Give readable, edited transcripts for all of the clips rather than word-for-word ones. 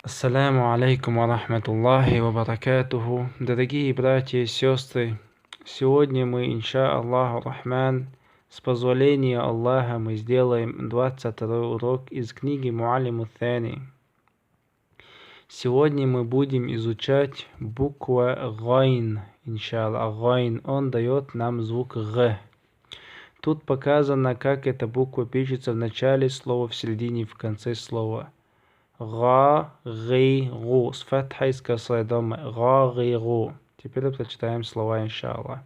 Ассаляму алейкум ва рахматуллахи ва баракатуху. Дорогие братья и сестры, сегодня мы, инша Аллаху Рахман, с позволения Аллаха, мы сделаем 22 урок из книги Муаллиму Тани. Сегодня мы будем изучать буква Гайн, иншаллах. Гайн, он дает нам звук Г. Тут показано, как эта буква пишется в начале слова, в середине и в конце слова. Га, ги, гу. С фатхой, с косой дома. Га, ги, гу. Теперь прочитаем слова, иншаллах.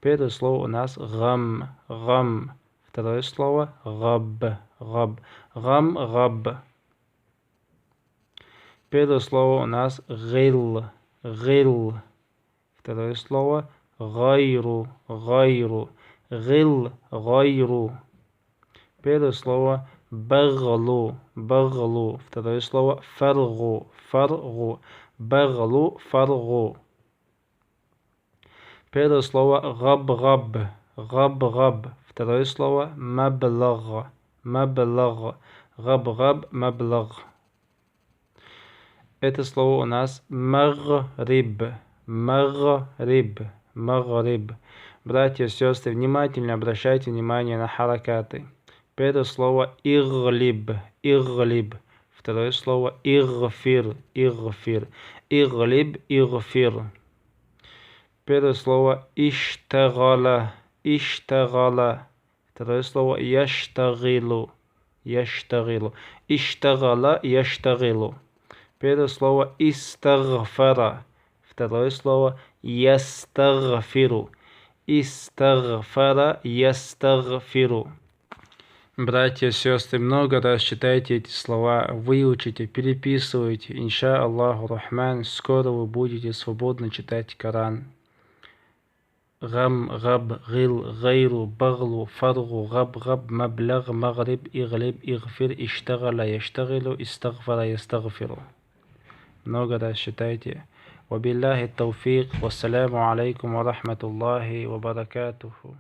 Первое слово у нас гам, гам. Второе слово габ, габ. Гам, габ. Первое слово у нас гил, гил. Второе слово гайру, гайру. Гил, гайру. Первое слово баглу, баглу. Второе слово фаргу, фаргу. Баглу, фаргу. Первое слово габ-габ, габ-габ. Второе слово маблаг, маблаг. Габ-габ, маблаг. Это слово у нас магриб, магриб, магриб. Братья и сестры, внимательно обращайте внимание на харакаты. Первое слово иглиб, иглиб. Второе слово игфир, игфир. Иглиб, игфир. Первое слово иштагала, иштагала. Второе слово яштагилу, яштагилу. Иштагала, яштагилу. Первое слово истагфара. Второе слово ястагфиру. Истагфара, ястагфиру. Братья и сестры, много раз читайте эти слова, выучите, переписывайте. Инша Аллаху Рахман, скоро вы будете свободно читать Коран. Гам, габ, гил, гайру, баглу, фаргу, габ, габ, маблаг, магриб, иглиб, игфир, иштагала, яштагилу, истагфара, ястагфиру. Много раз читайте. Вабиллахи тауфик, вассаляму алейкум ва рахматуллахи ва баракатуху.